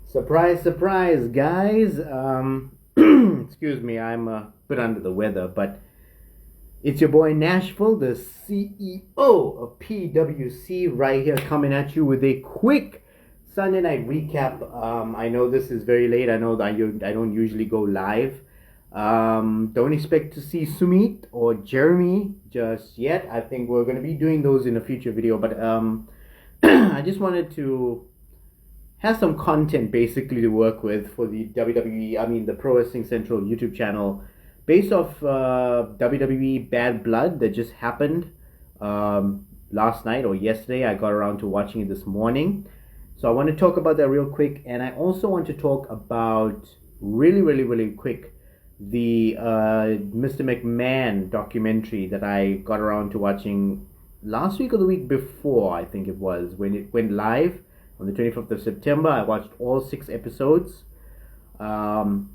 Surprise, surprise, guys. Excuse me, I'm a bit under the weather, but it's your boy Nashville, the CEO of PWC, right here coming at you with a quick Sunday night recap. I know this is very late. I know that I don't usually go live. Don't expect to see Sumit or Jeremy just yet. I think we're going to be doing those in a future video, but I just wanted to has some content basically to work with for the WWE, the Pro Wrestling Central YouTube channel, based off WWE Bad Blood that just happened last night or yesterday. I got around to watching it this morning. So I want to talk about that real quick, and I also want to talk about really quick the Mr. McMahon documentary that I got around to watching last week or the week before, I think it was, when it went live on the 25th of September. I watched all 6 episodes. So I'm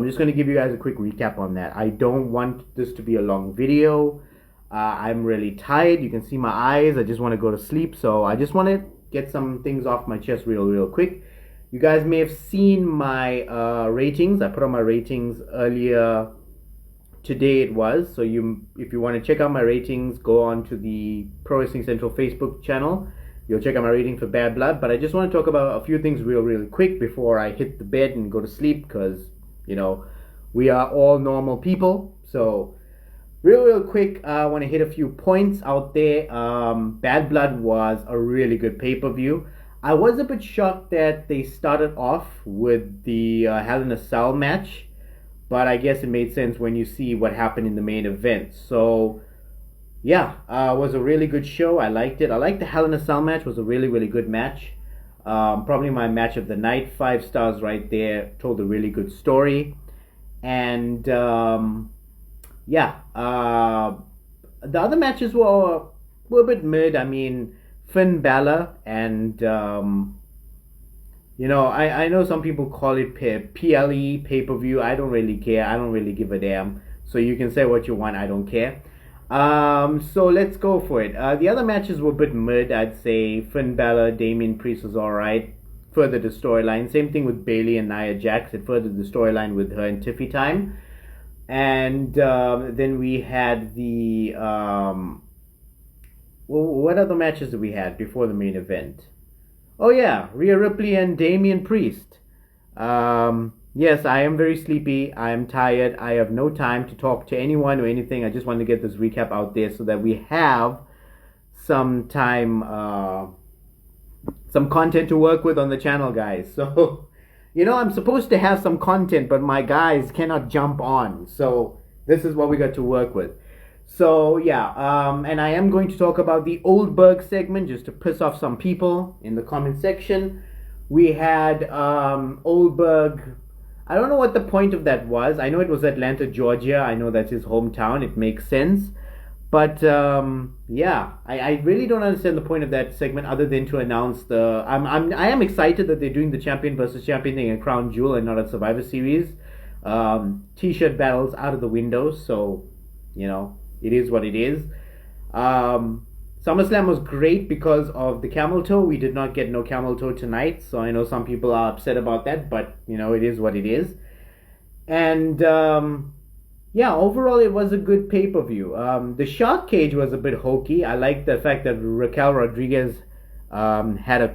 just going to give you guys a quick recap on that. I don't want this to be a long video. I'm really tired. You can see my eyes. I just want to go to sleep. So I just want to get some things off my chest real quick. You guys may have seen my ratings. I put on my ratings earlier today it was. So if you want to check out my ratings, go on to the Pro Wrestling Central Facebook channel. You'll check out my rating for Bad Blood, but I just want to talk about a few things really quick before I hit the bed and go to sleep, because, we are all normal people. So, real quick, I want to hit a few points out there. Bad Blood was a really good pay-per-view. I was a bit shocked that they started off with the Hell in a Cell match, but I guess it made sense when you see what happened in the main event. So, yeah, it was a really good show. I liked it. I liked the Hell in a Cell match. It was a really good match. Probably my match of the night. 5 stars right there. Told a really good story. And, the other matches were a bit mid. Finn Balor and, I know some people call it PLE, pay-per-view. I don't really care. I don't really give a damn. So you can say what you want. I don't care. So let's go for it. The other matches were a bit mid, I'd say. Finn Balor, Damian Priest was alright. Furthered the storyline. Same thing with Bayley and Nia Jax. It furthered the storyline with her and Tiffy time. And then we had the... what other matches did we had before the main event? Oh yeah, Rhea Ripley and Damian Priest. Yes, I am very sleepy. I am tired. I have no time to talk to anyone or anything. I just want to get this recap out there so that we have some time, some content to work with on the channel, guys. So, I'm supposed to have some content, but my guys cannot jump on. So, this is what we got to work with. So, yeah, and I am going to talk about the Oldberg segment just to piss off some people in the comment section. We had Oldberg... I don't know what the point of that was. I know it was Atlanta, Georgia. I know that's his hometown. It makes sense. But, I really don't understand the point of that segment other than to announce the... I am excited that they're doing the champion versus champion thing at Crown Jewel and not at Survivor Series. T-shirt battles out of the window. So, it is what it is. SummerSlam was great because of the camel toe. We did not get no camel toe tonight, so I know some people are upset about that, but, it is what it is. And, overall it was a good pay-per-view. The Shark Cage was a bit hokey. I like the fact that Raquel Rodriguez had a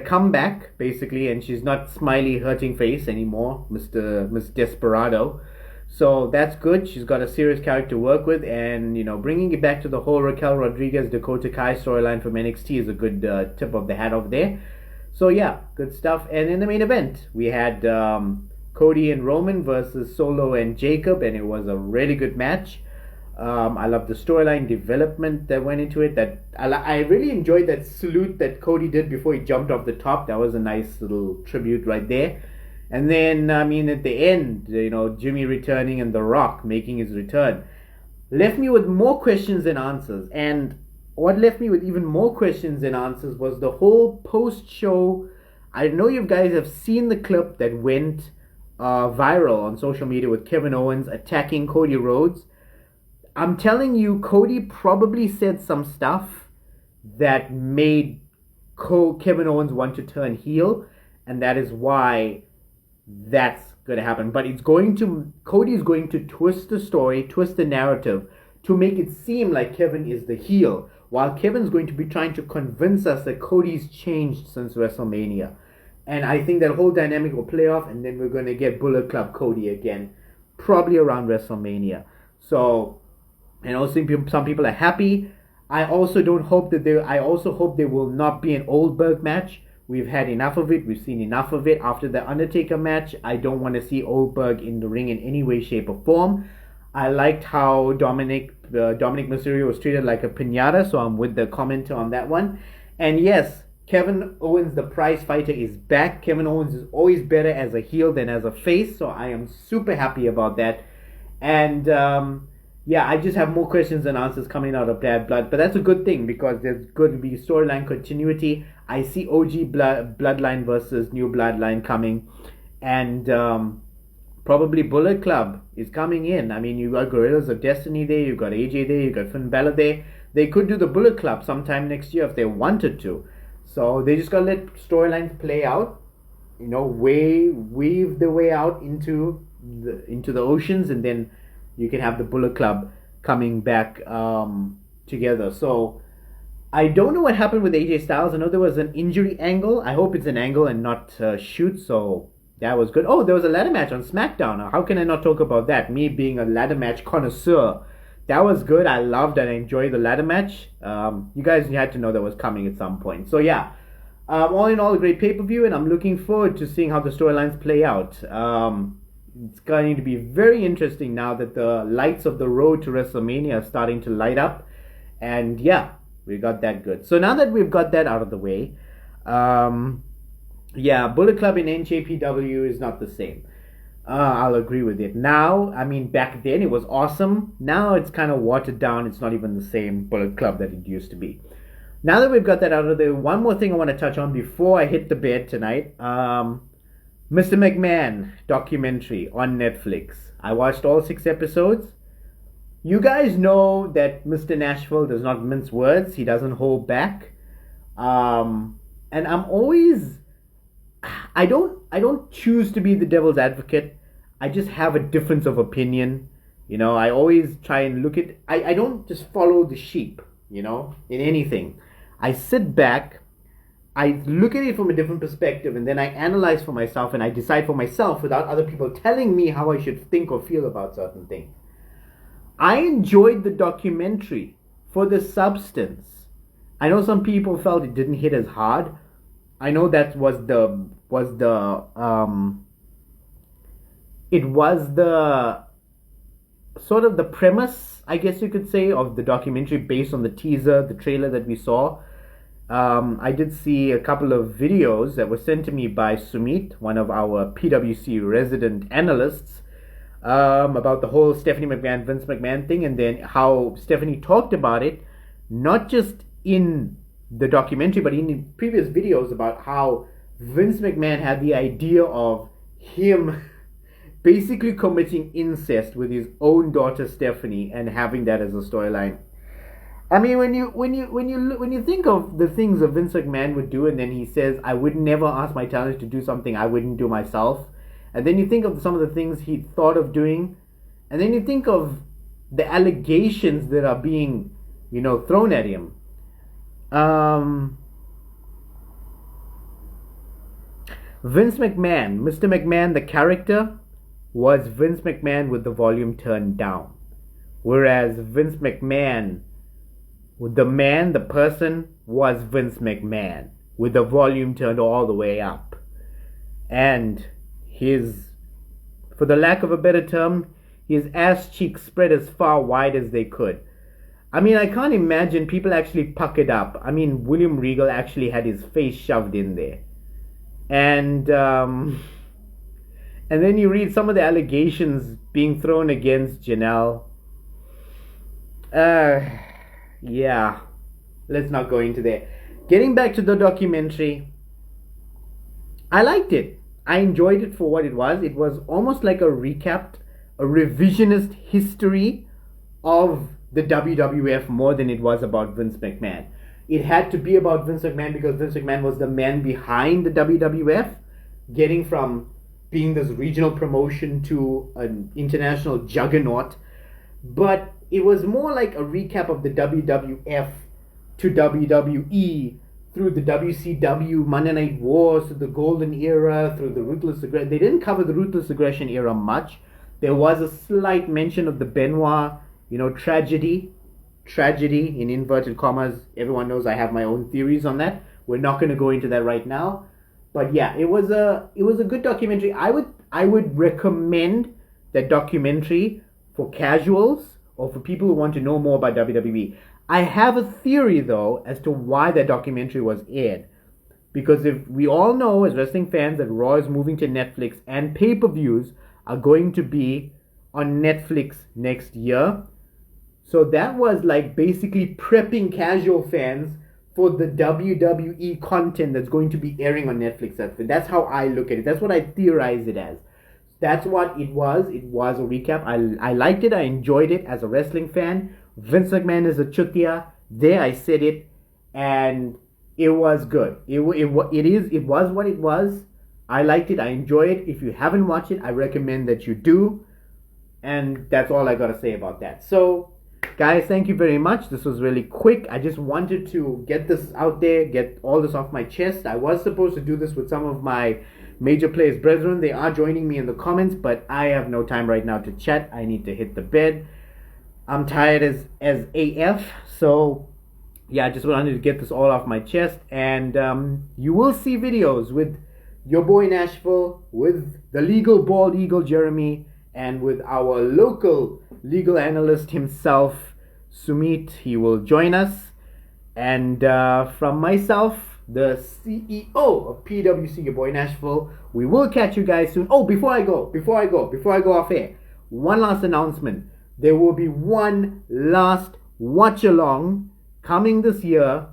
comeback, basically, and she's not smiley, hurting face anymore, Miss Desperado. So that's good. She's got a serious character to work with, and bringing it back to the whole Raquel Rodriguez Dakota Kai storyline from NXT is a good tip of the hat over there. So yeah, good stuff. And in the main event, we had Cody and Roman versus Solo and Jacob, and it was a really good match. I love the storyline development that went into it. That I really enjoyed that salute that Cody did before he jumped off the top. That was a nice little tribute right there. And then, at the end, Jimmy returning and The Rock making his return left me with more questions than answers. And what left me with even more questions than answers was the whole post-show. I know you guys have seen the clip that went viral on social media with Kevin Owens attacking Cody Rhodes. I'm telling you, Cody probably said some stuff that made Kevin Owens want to turn heel, and that is why that's going to happen. But Cody is going to twist the story, twist the narrative to make it seem like Kevin is the heel, while Kevin's going to be trying to convince us that Cody's changed since WrestleMania. And I think that whole dynamic will play off, and then we're going to get Bullet Club Cody again, probably around WrestleMania. So, and also some people are happy. I also hope there will not be an Oldberg match. We've had enough of it. We've seen enough of it. After the Undertaker match, I don't want to see Oldberg in the ring in any way, shape, or form. I liked how Dominic Mysterio was treated like a piñata, so I'm with the commenter on that one. And yes, Kevin Owens, the prize fighter, is back. Kevin Owens is always better as a heel than as a face, so I am super happy about that. And I just have more questions than answers coming out of Bad Blood, but that's a good thing because there's going to be storyline continuity. I see OG Bloodline versus New Bloodline coming, and probably Bullet Club is coming in. I mean, you got Guerrillas of Destiny there, you got AJ there, you got Finn Balor there. They could do the Bullet Club sometime next year if they wanted to. So they just gotta let storylines play out, weave their way out into the oceans, and then you can have the Bullet Club coming back together. So I don't know what happened with AJ Styles. I know there was an injury angle. I hope it's an angle and not a shoot. So that was good. Oh, there was a ladder match on SmackDown. How can I not talk about that? Me being a ladder match connoisseur. That was good. I loved and I enjoyed the ladder match. You guys had to know that was coming at some point. So yeah, all in all, a great pay-per-view, and I'm looking forward to seeing how the storylines play out. It's going to be very interesting now that the lights of the road to WrestleMania are starting to light up. And yeah, we got that good. So now that we've got that out of the way, Bullet Club in NJPW is not the same. I'll agree with it. Now, I mean, back then it was awesome. Now it's kind of watered down. It's not even the same Bullet Club that it used to be. Now that we've got that out of the way, one more thing I want to touch on before I hit the bed tonight. Mr. McMahon documentary on Netflix. I watched all 6 episodes. You guys know that Mr. Nashville does not mince words. He doesn't hold back. And I'm always... I don't choose to be the devil's advocate. I just have a difference of opinion. I always try and look at... I don't just follow the sheep, in anything. I sit back, I look at it from a different perspective, and then I analyze for myself, and I decide for myself without other people telling me how I should think or feel about certain things. I enjoyed the documentary for the substance. I know some people felt it didn't hit as hard. I know that was the sort of the premise, I guess you could say, of the documentary based on the teaser, the trailer that we saw. I did see a couple of videos that were sent to me by Sumit, one of our PWC resident analysts, about the whole Stephanie McMahon, Vince McMahon thing, and then how Stephanie talked about it, not just in the documentary, but in previous videos about how Vince McMahon had the idea of him basically committing incest with his own daughter Stephanie and having that as a storyline. I mean, when you think of the things that Vince McMahon would do, and then he says, "I would never ask my talents to do something I wouldn't do myself," and then you think of some of the things he thought of doing, and then you think of the allegations that are being, thrown at him. Vince McMahon, Mr. McMahon, the character, was Vince McMahon with the volume turned down, whereas Vince McMahon, the person, was Vince McMahon with the volume turned all the way up. And for the lack of a better term, his ass cheeks spread as far wide as they could. I mean, I can't imagine people actually puckered up. I mean, William Regal actually had his face shoved in there. And then you read some of the allegations being thrown against Janelle. Yeah, let's not go into there. Getting back to the documentary, I liked it. I enjoyed it for what it was. It was almost like a revisionist history of the WWF more than it was about Vince McMahon. it had to be about Vince McMahon because Vince McMahon was the man behind the WWF, getting from being this regional promotion to an international juggernaut. But it was more like a recap of the WWF to WWE through the WCW, Monday Night Wars, through the Golden Era, through the Ruthless Aggression. They didn't cover the Ruthless Aggression era much. There was a slight mention of the Benoit, tragedy in inverted commas. Everyone knows I have my own theories on that. We're not going to go into that right now. But yeah, it was a good documentary. I would recommend that documentary for casuals or for people who want to know more about WWE. I have a theory though as to why that documentary was aired. Because if we all know as wrestling fans that Raw is moving to Netflix and pay-per-views are going to be on Netflix next year. So that was like basically prepping casual fans for the WWE content that's going to be airing on Netflix. That's how I look at it. That's what I theorize it as. That's what it was. It was a recap. I liked it. I enjoyed it as a wrestling fan. Vince McMahon is a chutia. There, I said it. And it was good. It was what it was. I liked it. I enjoyed it. If you haven't watched it, I recommend that you do. And that's all I got to say about that. So, guys, thank you very much. This was really quick. I just wanted to get this out there, get all this off my chest. I was supposed to do this with some of my Major Players brethren. They are joining me in the comments, but I have no time right now to chat. I need to hit the bed. I'm tired as AF. So, yeah, I just wanted to get this all off my chest. And you will see videos with your boy Nashville, with the legal bald eagle Jeremy, and with our local legal analyst himself, Sumit. He will join us. And from myself, the CEO of PWC, your boy Nashville, we will catch you guys soon. Oh, before I go off air, one last announcement. There will be one last watch-along coming this year,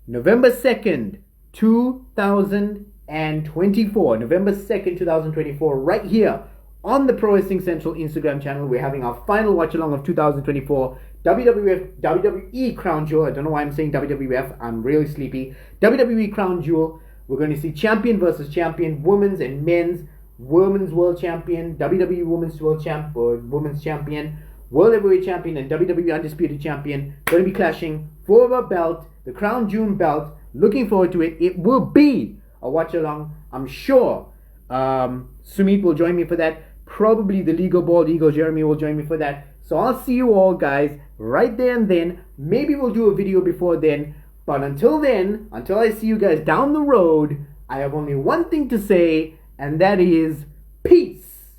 November 2nd, 2024. November 2nd, 2024, right here on the Pro Wrestling Central Instagram channel. We're having our final watch-along of 2024. WWE Crown Jewel. I don't know why I'm saying WWF. I'm really sleepy. WWE Crown Jewel. We're going to see champion versus champion, women's and men's, women's world champion, WWE women's world champ or women's champion, world heavyweight champion, and WWE undisputed champion. Going to be clashing for the belt, the Crown Jewel belt. Looking forward to it. It will be a watch-along. I'm sure Sumit will join me for that. Probably the legal bald eagle Jeremy will join me for that. So I'll see you all guys right there and then. Maybe we'll do a video before then. But until then, until I see you guys down the road, I have only one thing to say, and that is peace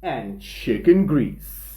and chicken grease.